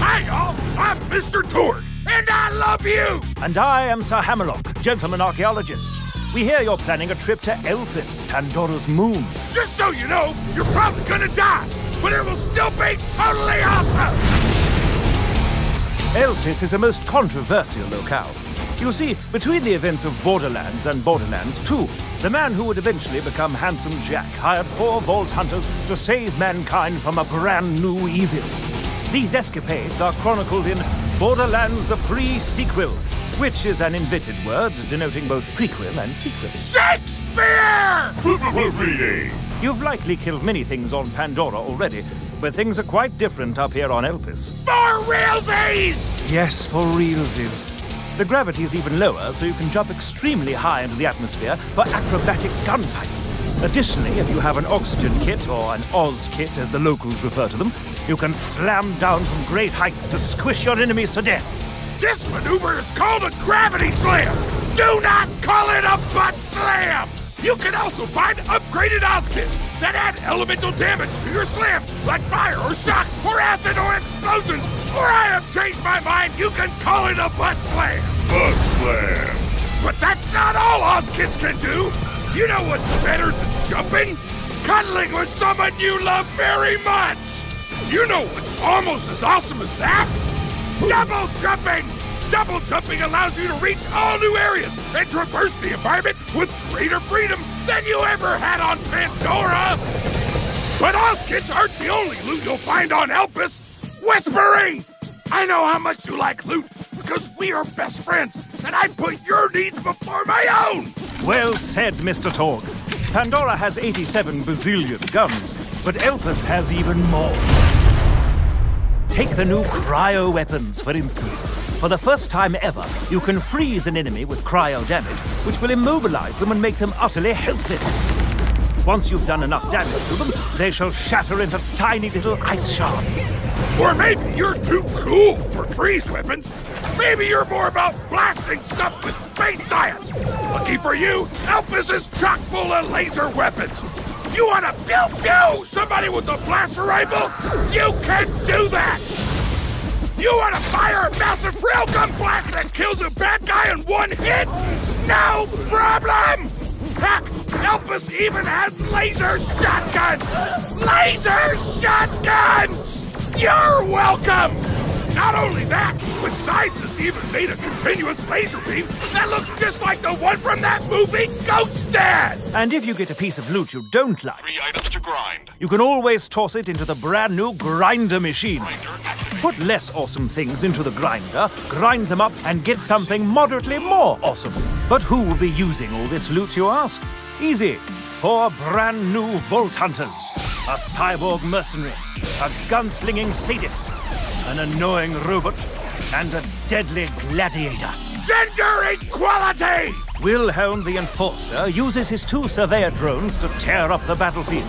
Hi, y'all! I'm Mr. Torgue, and I love you! And I am Sir Hammerlock, gentleman archaeologist. We hear you're planning a trip to Elpis, Pandora's moon. Just so you know, you're probably gonna die, but it will still be totally awesome! Elpis is a most controversial locale. You see, between the events of Borderlands and Borderlands 2, the man who would eventually become Handsome Jack hired 4 Vault Hunters to save mankind from a brand new evil. These escapades are chronicled in Borderlands the Pre-Sequel, which is an invented word denoting both prequel and sequel. Shakespeare! Reading. You've likely killed many things on Pandora already, but things are quite different up here on Elpis. For realsies! Yes, for realsies. The gravity is even lower, so you can jump extremely high into the atmosphere for acrobatic gunfights. Additionally, if you have an oxygen kit, or an Oz kit as the locals refer to them, you can slam down from great heights to squish your enemies to death. This maneuver is called a gravity slam! Do not call it a butt slam! You can also find upgraded Oz kits that add elemental damage to your slams, like fire or shock or acid or explosions. Or I have changed my mind, you can call it a butt slam! Butt slam. But that's not all Oz kits can do! You know what's better than jumping? Cuddling with someone you love very much! You know what's almost as awesome as that? Double jumping! Double jumping allows you to reach all new areas and traverse the environment with greater freedom than you ever had on Pandora! But Oz kits aren't the only loot you'll find on Elpis! Whispering! I know how much you like loot because we are best friends, and I put your needs before my own! Well said, Mr. Torgue. Pandora has 87 bazillion guns, but Elpis has even more. Take the new cryo weapons, for instance. For the first time ever, you can freeze an enemy with cryo damage, which will immobilize them and make them utterly helpless. Once you've done enough damage to them, they shall shatter into tiny little ice shards. Or maybe you're too cool for freeze weapons. Maybe you're more about blasting stuff with space science. Lucky for you, Elpis is chock full of laser weapons. You want to pew-pew somebody with a blaster rifle? You can do that! You want to fire a massive railgun blast that kills a bad guy in one hit? No problem! Heck, Elpis even has laser shotguns! Laser shotguns! You're welcome! Not only that, but Scientists even made a continuous laser beam that looks just like the one from that movie Ghost Dad! And if you get a piece of loot you don't like, 3 items to grind. you can always toss it into the brand new grinder machine. Grinder activated. Put less awesome things into the grinder, grind them up, and get something moderately more awesome. But who will be using all this loot, you ask? Easy. 4 brand new Vault Hunters, a cyborg mercenary, a gunslinging sadist, an annoying robot, and a deadly gladiator. Gender equality! Wilhelm the Enforcer uses his 2 surveyor drones to tear up the battlefield.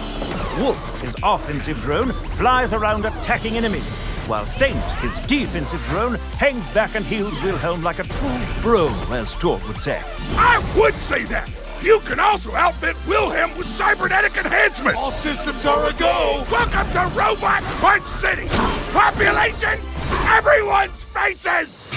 Wolf, his offensive drone, flies around attacking enemies, while Saint, his defensive drone, hangs back and heals Wilhelm like a true bro, as Torgue would say. I would say that! You can also outfit Wilhelm with cybernetic enhancements! All systems are a go. Welcome to Robot Punch City! Population, everyone's faces!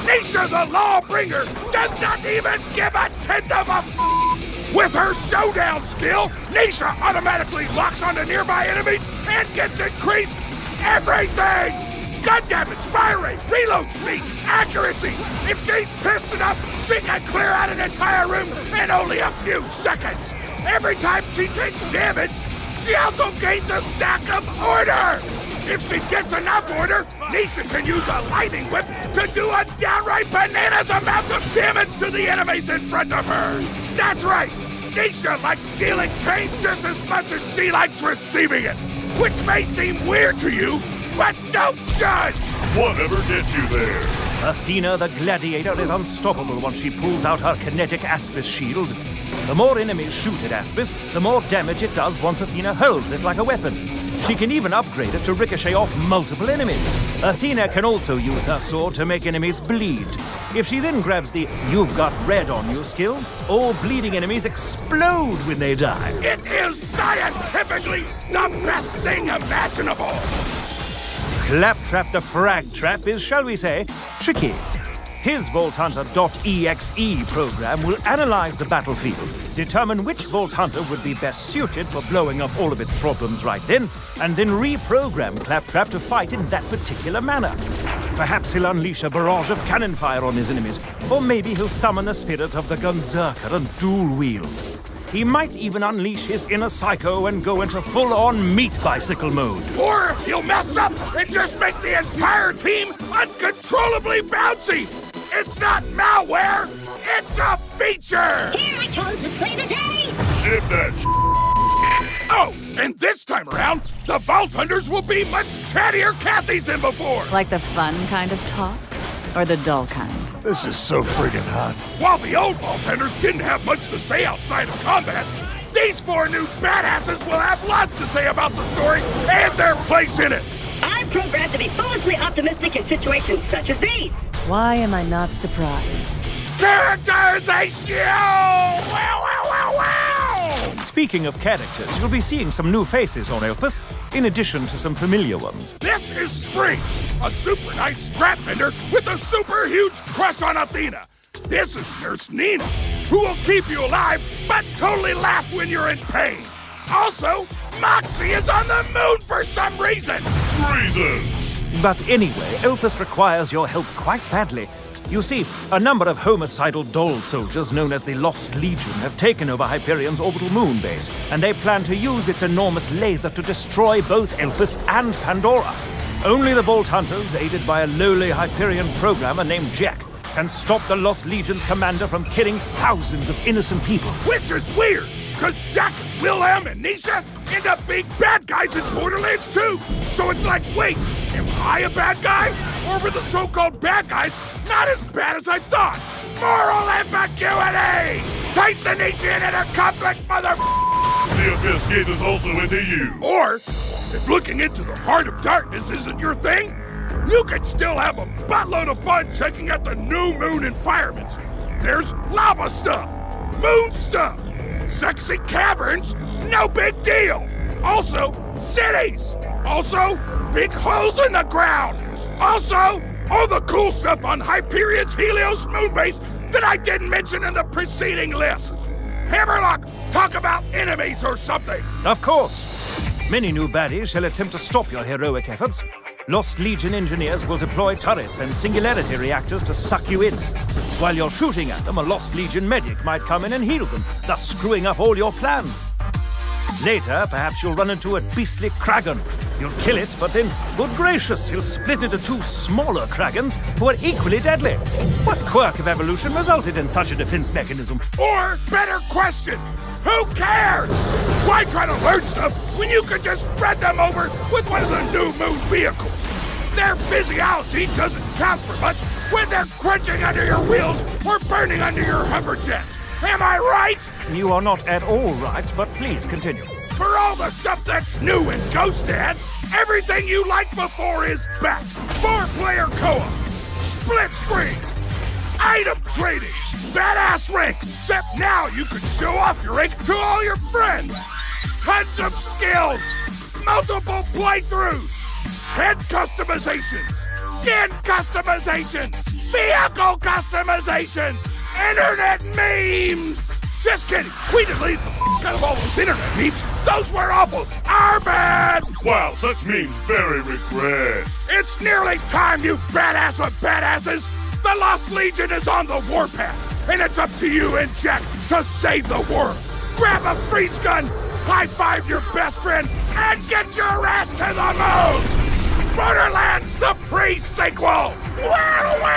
Nisha the Lawbringer does not even give a tenth of a With her showdown skill, Nisha automatically locks onto nearby enemies and gets increased everything! Gun damage, fire rate, reload speed, accuracy! If she's pissed enough, she can clear out an entire room in only a few seconds! Every time she takes damage, she also gains a stack of order! If she gets enough order, Nisha can use a lightning whip to do a downright bananas amount of damage to the enemies in front of her! That's right! Nisha likes dealing pain just as much as she likes receiving it! Which may seem weird to you, but don't judge! Whatever gets you there. Athena the Gladiator is unstoppable once she pulls out her kinetic Aspis shield. The more enemies shoot at Aspis, the more damage it does once Athena hurls it like a weapon. She can even upgrade it to ricochet off multiple enemies. Athena can also use her sword to make enemies bleed. If she then grabs the "You've got red on you" skill, all bleeding enemies explode when they die. It is scientifically the best thing imaginable! Claptrap the Frag Trap is, shall we say, tricky. His Vault Hunter.exe program will analyze the battlefield, determine which Vault Hunter would be best suited for blowing up all of its problems right then, and then reprogram Claptrap to fight in that particular manner. Perhaps he'll unleash a barrage of cannon fire on his enemies, or maybe he'll summon the spirit of the Gunzerker and dual wield. He might even unleash his inner psycho and go into full-on meat bicycle mode. Or he'll mess up and just make the entire team uncontrollably bouncy! It's not malware, it's a feature! Here it comes to slay the day! Ship that Oh, and this time around, the Vault Hunters will be much chattier Cathy's than before! Like the fun kind of talk? Or the dull kind? This is so friggin' hot. While the old Vault Hunters didn't have much to say outside of combat, these 4 new badasses will have lots to say about the story and their place in it! I'm programmed to be foolishly optimistic in situations such as these. Why am I not surprised? Characterization! Wow, wow, wow, wow! Speaking of characters, you'll be seeing some new faces on Elpis, in addition to some familiar ones. This is Springs, a super nice scrap vendor with a super huge crush on Athena. This is Nurse Nina, who will keep you alive but totally laugh when you're in pain. Also, Moxie is on the moon for some reason. reasons. But anyway, Elpis requires your help quite badly. You see, a number of homicidal doll soldiers known as the Lost Legion have taken over Hyperion's orbital moon base, and they plan to use its enormous laser to destroy both Elpis and Pandora. Only the Vault Hunters, aided by a lowly Hyperion programmer named Jack, can stop the Lost Legion's commander from killing thousands of innocent people. Which is weird, because Jack, Wilhelm, and Nisha end up being bad guys in Borderlands too. So it's like, wait, am I a bad guy? Or were the so-called bad guys not as bad as I thought? Moral ambiguity! Taste the Nietzsche in a conflict, mother... The Abyss gazes also into you. Or, if looking into the heart of darkness isn't your thing, you can still have a buttload of fun checking out the new moon environments. There's lava stuff, moon stuff, sexy caverns, no big deal. Also, cities. Also, big holes in the ground. Also, all the cool stuff on Hyperion's Helios moonbase that I didn't mention in the preceding list. Hammerlock, talk about enemies or something. Of course. Many new baddies shall attempt to stop your heroic efforts. Lost Legion engineers will deploy turrets and singularity reactors to suck you in. While you're shooting at them, a Lost Legion medic might come in and heal them, thus screwing up all your plans. Later, perhaps you'll run into a beastly Kragan. You'll kill it, but then, good gracious, you'll split into 2 smaller Kragans who are equally deadly. What quirk of evolution resulted in such a defense mechanism? Or, better question, who cares? Why try to learn stuff when you could just spread them over with one of the new moon vehicles? Their physiology doesn't count for much when they're crunching under your wheels or burning under your Humberjets. Am I right? You are not at all right, but please continue. For all the stuff that's new in Ghost Dad, everything you liked before is back. 4-player co-op, split screen, item trading, badass ranks, except now you can show off your rank to all your friends. Tons of skills, multiple playthroughs, head customizations, skin customizations, vehicle customizations, internet memes. Just kidding, we deleted the out of all those internet memes. Those were awful, our bad. Wow, such memes very regret. It's nearly time, you badass of badasses. The Lost Legion is on the warpath, and it's up to you and Jack to save the world. Grab a freeze gun, high-five your best friend, and get your ass to the moon! Borderlands, the pre-sequel! Wow, wow!